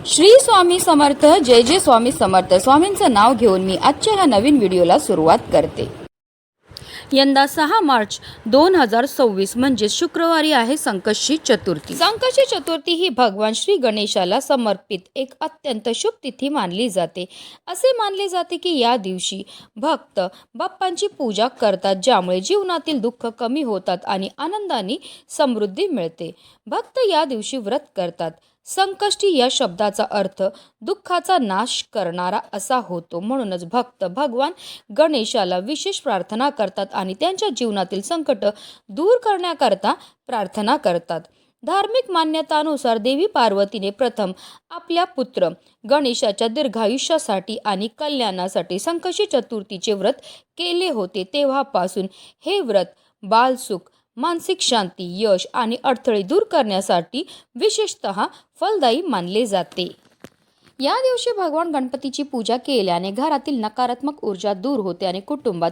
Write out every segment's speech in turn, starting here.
श्री स्वामी समर्थ. जय जय स्वामी समर्थ. स्वामींचं नाव घेऊन मी आजच्या ह्या नवीन व्हिडिओला सुरुवात करते. यंदा 6 मार्च 2026 म्हणजे शुक्रवारी आहे संकष्टी चतुर्थी. संकष्टी चतुर्थी ही भगवान श्री गणेशाला समर्पित एक अत्यंत शुभ तिथी मानली जाते. असे मानले जाते की या दिवशी भक्त बाप्पांची पूजा करतात, ज्यामुळे जीवनातील दुःख कमी होतात आणि आनंदाने समृद्धी मिळते. भक्त या दिवशी व्रत करतात. संकष्टी या शब्दाचा अर्थ दुःखाचा नाश करणारा असा होतो. म्हणूनच भक्त भगवान गणेशाला विशेष प्रार्थना करतात आणि त्यांच्या जीवनातील संकट दूर करण्याकरता प्रार्थना करतात. धार्मिक मान्यतानुसार देवी पार्वतीने प्रथम आपल्या पुत्र गणेशाच्या दीर्घायुष्यासाठी आणि कल्याणासाठी संकष्टी चतुर्थीचे व्रत केले होते. तेव्हापासून हे व्रत बालसुख, मानसिक शांती, यश आणि अडथळे दूर करण्यासाठी विशेषतः फलदायी मानले जाते. या दिवशी भगवान गणपतीची पूजा केल्याने घरातील नकारात्मक ऊर्जा दूर होते आणि कुटुंबात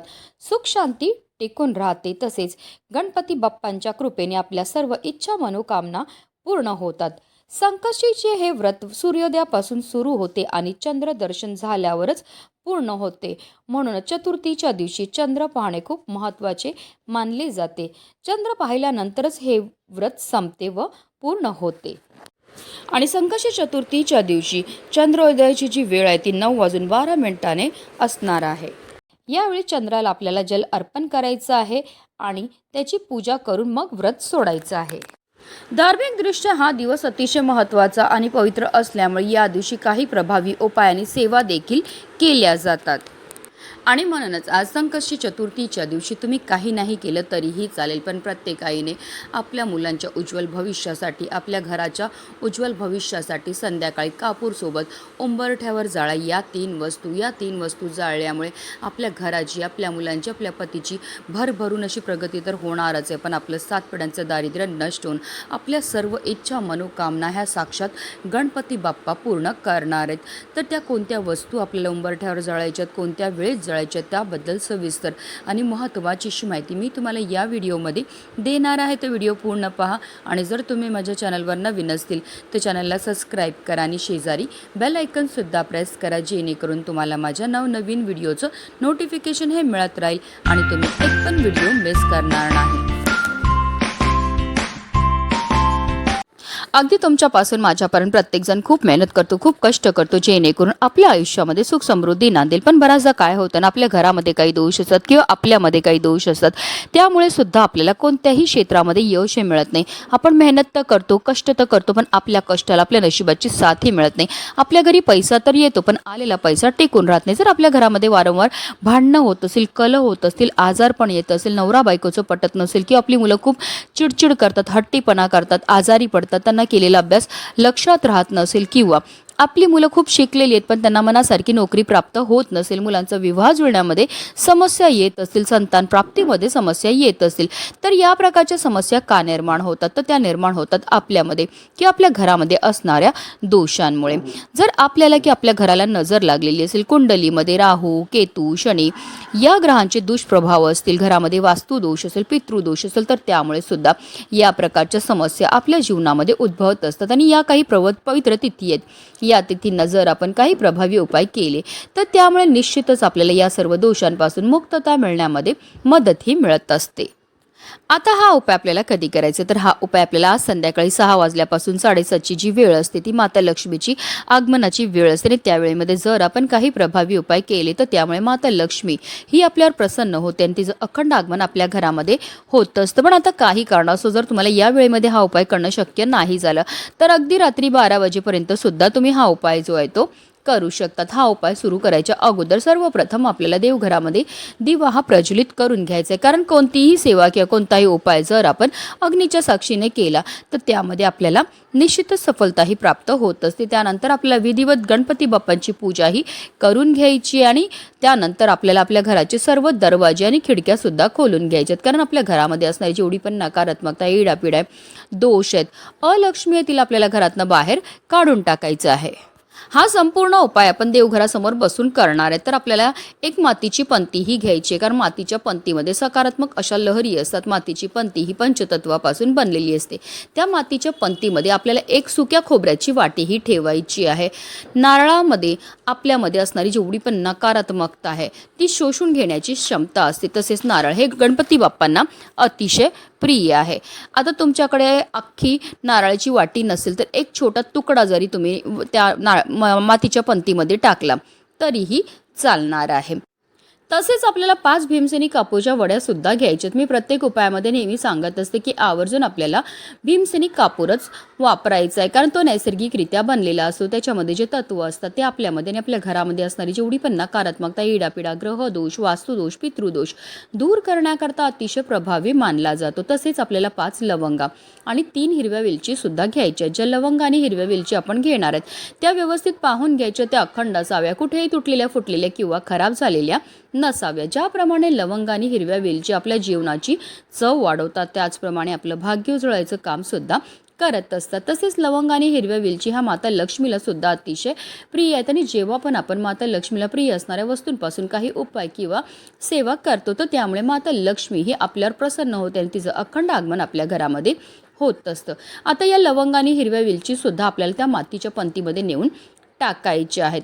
सुख शांती टिकून राहते. तसेच गणपती बाप्पांच्या कृपेने आपल्या सर्व इच्छा मनोकामना पूर्ण होतात. संकष्टीचे हे व्रत सूर्योदयापासून सुरू होते आणि चंद्र दर्शन झाल्यावरच पूर्ण होते. म्हणून चतुर्थीच्या दिवशी चंद्र पाहणे खूप महत्त्वाचे मानले जाते. चंद्र पाहिल्यानंतरच हे व्रत संपते व पूर्ण होते. आणि संकष्टी चतुर्थीच्या दिवशी चंद्रोदयाची जी वेळ आहे ती 9:12 असणार आहे. यावेळी चंद्राला आपल्याला जल अर्पण करायचं आहे आणि त्याची पूजा करून मग व्रत सोडायचं आहे. धार्मिकदृष्ट्या हा दिवस अतिशय महत्त्वाचा आणि पवित्र असल्यामुळे या दिवशी काही प्रभावी उपायांनी सेवा देखील केल्या जातात. आणि म्हणूनच आज संकष्टी चतुर्थीच्या दिवशी तुम्ही काही नाही केलं तरीही चालेल, पण प्रत्येक आईने आपल्या मुलांच्या उज्ज्वल भविष्यासाठी, आपल्या घराच्या उज्ज्वल भविष्यासाठी संध्याकाळी कापूरसोबत उंबरठ्यावर जाळा. या तीन वस्तू जाळल्यामुळे आपल्या घराची, आपल्या मुलांची, आपल्या पतीची भरभरून अशी प्रगती तर होणारच आहे, पण आपलं 7 पिढ्यांचं दारिद्र्य नष्ट होऊन आपल्या सर्व इच्छा मनोकामना ह्या साक्षात गणपती बाप्पा पूर्ण करणार आहेत. तर त्या कोणत्या वस्तू आपल्याला उंबरठ्यावर जाळायच्यात, कोणत्या वेळेत जाळायच्या, त्याबद्दल सविस्तर आणि महत्त्वाची अशी माहिती मी तुम्हाला या व्हिडिओमध्ये देणार आहे. तर व्हिडिओ पूर्ण पहा आणि जर तुम्ही माझ्या चॅनलवर नवीन असतील तर चॅनलला सबस्क्राईब करा आणि शेजारी बेल आयकॉनसुद्धा प्रेस करा, जेणेकरून तुम्हाला माझ्या नवनवीन व्हिडिओचं नोटिफिकेशन हे मिळत राहील आणि तुम्ही एक पण व्हिडिओ मिस करणार नाही. अगदी तुमच्यापासून माझ्यापर्यंत प्रत्येकजण खूप मेहनत करतो, खूप कष्ट करतो, जेणेकरून आपल्या आयुष्यामध्ये सुख समृद्धी नांदेल. पण बऱ्याचदा काय होतं ना, आपल्या घरामध्ये काही दोष असतात किंवा आपल्यामध्ये काही दोष असतात, त्यामुळे सुद्धा आपल्याला कोणत्याही क्षेत्रामध्ये यश मिळत नाही. आपण मेहनत तर करतो, कष्ट तर करतो, पण आपल्या कष्टाला, आपल्या नशिबाची साथही मिळत नाही. आपल्या घरी पैसा तर येतो, पण आलेला पैसा टिकून राहत नाही. जर आपल्या घरामध्ये वारंवार भांडणं होत असतील, कलह होत असतील, आजार पण येत असेल, नवरा बायकोचं पटत नसेल किंवा आपली मुलं खूप चिडचिड करतात, हट्टीपणा करतात, आजारी पडतात, त्यांना केलेला अभ्यास लक्षात राहत नसेल किंवा आपली मुलं खूप शिकलेली आहेत पण त्यांना मनासारखी नोकरी प्राप्त होत नसेल, मुलांचा विवाह जुळण्यामध्ये समस्या येत असतील, संतान प्राप्तीमध्ये समस्या येत असतील, तर या प्रकारच्या समस्या का निर्माण होतात? तर त्या निर्माण होतात आपल्यामध्ये किंवा आपल्या घरामध्ये असणाऱ्या दोषांमुळे. जर आपल्याला की आपल्या घराला नजर लागलेली असेल, कुंडलीमध्ये राहू, केतू, शनी या ग्रहांचे दुष्प्रभाव असतील, घरामध्ये वास्तुदोष असेल, पितृदोष असेल, तर त्यामुळे सुद्धा या प्रकारच्या समस्या आपल्या जीवनामध्ये उद्भवत असतात. आणि या काही पवित्र तिथी आहेत, या तिथींना जर आपण काही प्रभावी उपाय केले तर त्यामुळे निश्चितच आपल्याला या सर्व दोषांपासून मुक्तता मिळण्यामध्ये मदतही मिळत असते. आता हा उपाय आपल्याला कधी करायचा? तर हा उपाय आपल्याला आज संध्याकाळी 6 वाजल्यापासून 7:30ची जी वेळ असते ती माता लक्ष्मीची आगमनाची वेळ असते आणि त्यावेळेमध्ये जर आपण काही प्रभावी उपाय केले तर त्यामुळे माता लक्ष्मी ही आपल्यावर प्रसन्न होते आणि तिचं अखंड आगमन आपल्या घरामध्ये होत असतं. पण आता काही कारणास्तव जर तुम्हाला या वेळेमध्ये हा उपाय करणं शक्य नाही झालं तर अगदी रात्री 12 वाजेपर्यंत सुद्धा तुम्ही हा उपाय जो आहे तो करू शकतात. हा उपाय सुरू करायच्या अगोदर सर्वप्रथम आपल्याला देवघरामध्ये दिवा हा प्रज्वलित करून घ्यायचा आहे. कारण कोणतीही सेवा किंवा कोणताही उपाय जर आपण अग्नीच्या साक्षीने केला तर त्यामध्ये आपल्याला निश्चितच सफलताही प्राप्त होत असते. त्यानंतर आपल्याला विधिवत गणपती बाप्पांची पूजाही करून घ्यायची आणि त्यानंतर आपल्याला आपल्या घराचे सर्व दरवाजे आणि खिडक्या सुद्धा खोलून घ्यायच्यात. कारण आपल्या घरामध्ये असणारी जेवढी पण नकारात्मकता, इडापिडा, दोष आहेत, अलक्ष्मी आहे, तिला आपल्याला घरातनं बाहेर काढून टाकायचं आहे. हा संपूर्ण उपाय आपण देवघरासमोर बसून करणार आहे. तर आपल्याला एक मातीची पंतीही घ्यायची आहे, कारण मातीच्या पंतीमध्ये सकारात्मक अशा लहरी असतात. मातीची पंती ही पंचतत्वापासून बनलेली असते. त्या मातीच्या पंतीमध्ये आपल्याला एक सुक्या खोबऱ्याची वाटीही ठेवायची आहे. नारळामध्ये आपल्यामध्ये असणारी जेवढी पण नकारात्मकता आहे ती शोषून घेण्याची क्षमता असते. तसेच नारळ हे गणपती बाप्पांना अतिशय प्रिय आहे. आता तुमच्याकडे अख्खी नारळाची वाटी नसेल तर एक छोटा तुकडा जरी तुम्ही त्या मातीच्या पंतीमध्ये टाकला तरीही चालणार आहे. तसेच आपल्याला 5 भीमसेनी कापूरच्या वड्यासुद्धा घ्यायच्यात. मी प्रत्येक उपायामध्ये नेहमी सांगत असते की आवर्जून आपल्याला भीमसेनी कापूरच वापरायचा आहे, कारण तो नैसर्गिकरित्या बनलेला असतो. त्याच्यामध्ये जे तत्व असतात ते आपल्यामध्ये आणि आपल्या घरामध्ये असणारी जेवढी पण नकारात्मकता, इडापिडा, ग्रहदोष, वास्तुदोष, पितृदोष दूर करण्याकरता अतिशय प्रभावी मानला जातो. तसेच आपल्याला 5 लवंगा आणि 3 हिरव्या वेलची सुद्धा घ्यायच्या. ज्या लवंगा आणि हिरव्या वेलची आपण घेणार आहेत त्या व्यवस्थित पाहून घ्यायच्या. त्या अखंड असाव्या, कुठेही तुटलेल्या, फुटलेल्या किंवा खराब झालेल्या नसाव्या. ज्याप्रमाणे लवंगा आणि हिरव्या वेलची आपल्या जीवनाची चव वाढवतात, त्याचप्रमाणे आपलं भाग्य उजळायचं काम सुद्धा करत असतात. तसेच लवंग आणि हिरव्या वेलची हा माता लक्ष्मीला सुद्धा अतिशय प्रिय आहेत. आणि जेव्हा पण आपण माता लक्ष्मीला प्रिय असणाऱ्या वस्तूंपासून काही उपाय किंवा सेवा करतो तर त्यामुळे माता लक्ष्मी ही आपल्यावर प्रसन्न होते आणि तिचं अखंड आगमन आपल्या घरामध्ये होत असतं. आता या लवंग आणि हिरव्या वेलची सुद्धा आपल्याला त्या मातीच्या पंतीमध्ये नेऊन टाकायचे आहेत.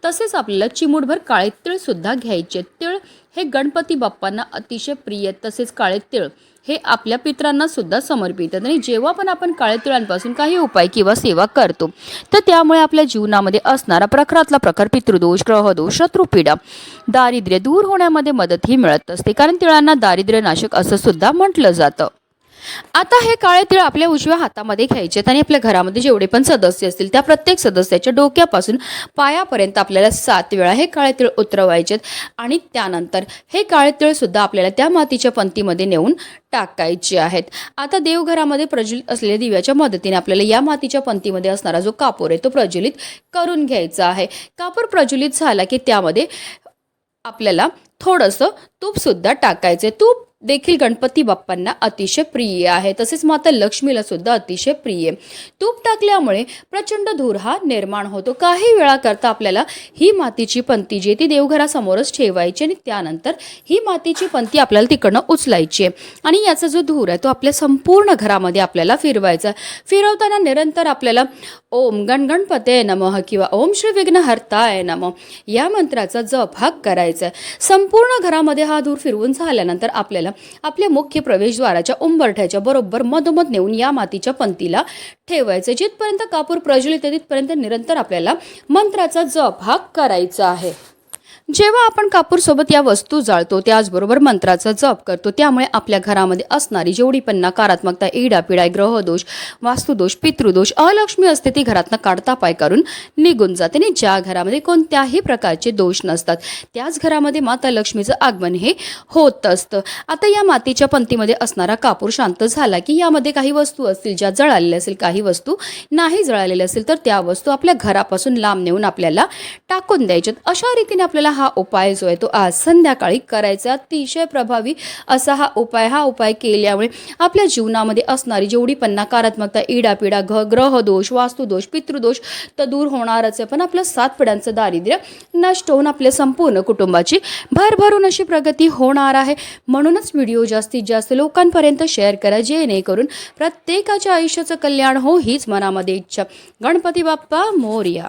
तसेच आपल्याला चिमूटभर काळे तीळ सुद्धा घ्यायचे. तीळ हे गणपती बाप्पांना अतिशय प्रिय आहेत. तसेच काळे तीळ हे आपल्या पितरांना सुद्धा समर्पित आहेत. आणि जेव्हा पण आपण काळे तिळांपासून काही उपाय किंवा सेवा करतो तर त्यामुळे आपल्या जीवनामध्ये असणारा प्रखरातला प्रखर पितृदोष, ग्रहदोष, शत्रुपीडा, दारिद्र्य दूर होण्यामध्ये मदतही मिळत असते, कारण तिळांना दारिद्र्यनाशक असं सुद्धा म्हटलं जातं. आता हे काळे तीळ आपल्या उजव्या हातामध्ये घ्यायचे आणि आपल्या घरामध्ये जेवढे पण सदस्य असतील त्या प्रत्येक सदस्याच्या डोक्यापासून पायापर्यंत आपल्याला 7 वेळा हे काळे तीळ उतरवायचे आणि त्यानंतर हे काळे तीळ सुद्धा आपल्याला त्या मातीच्या पंतीमध्ये नेऊन टाकायचे आहेत. आता देवघरामध्ये प्रज्वलित असलेल्या दिव्याच्या मदतीने आपल्याला या मातीच्या पंतीमध्ये असणारा जो कापूर आहे तो प्रज्वलित करून घ्यायचा आहे. कापूर प्रज्वलित झाला की त्यामध्ये आपल्याला थोडंसं तूप सुद्धा टाकायचे. तूप देखील गणपती बाप्पांना अतिशय प्रिय आहे. तसेच माता लक्ष्मीला सुद्धा अतिशय प्रिय. तूप टाकल्यामुळे प्रचंड धूर हा निर्माण होतो. काही वेळा करता आपल्याला ही मातीची पंती जी ती देवघरासमोरच ठेवायची आणि त्यानंतर ही मातीची पंती आपल्याला तिकडनं उचलायची आणि याचा जो धूर आहे तो आपल्या संपूर्ण घरामध्ये आपल्याला फिरवायचा. फिरवताना निरंतर आपल्याला ओम गणगणपते नमः किंवा ओम श्री विघ्नहर्ताय नमः या मंत्राचा जप हा करायचा. संपूर्ण घरामध्ये हा धूर फिरवून झाल्यानंतर आपल्याला आपल्या मुख्य प्रवेशद्वाराच्या उंबरठ्याच्या बरोबर मधोमध नेऊन या मातीच्या पंतीला ठेवायचं. जिथपर्यंत कापूर प्रज्वलित तिथपर्यंत निरंतर आपल्याला मंत्राचा जप हा करायचा आहे. जेव्हा आपण कापूर सोबत या वस्तू जाळतो त्याचबरोबर मंत्राचा जप करतो त्यामुळे आपल्या घरामध्ये असणारी जेवढी पण नकारात्मकता, इडापिडा, ग्रहदोष, वास्तुदोष, पितृदोष, अलक्ष्मी असते ती घरातनं काढता पाय करून निघून जाते. आणि ज्या घरामध्ये कोणत्याही प्रकारचे दोष नसतात त्याच घरामध्ये माता लक्ष्मीचं आगमन हे होत असतं. आता या मातीच्या पंतीमध्ये असणारा कापूर शांत झाला की यामध्ये काही वस्तू असतील ज्या जळालेल्या असेल, काही वस्तू नाही जळालेल्या असेल तर त्या वस्तू आपल्या घरापासून लांब नेऊन आपल्याला टाकून द्यायच्यात. अशा रीतीने आपल्याला हा उपाय जो आहे तो आज संध्याकाळी करायचा. अतिशय प्रभावी असा हा उपाय केल्यामुळे आपल्या जीवनामध्ये असणारी जेवढी पण नकारात्मकता, इडापिडा, ग्रहदोष, वास्तुदोष, पितृदोष तर दूर होणारच आहे, पण आपलं 7 पिढ्यांचं दारिद्र्य नष्ट होऊन आपल्या संपूर्ण कुटुंबाची भरभरून अशी प्रगती होणार आहे. म्हणूनच व्हिडिओ जास्तीत जास्त लोकांपर्यंत शेअर करा जेणेकरून प्रत्येकाच्या आयुष्याचं कल्याण हो हीच मनामध्ये इच्छा. गणपती बाप्पा मोरया.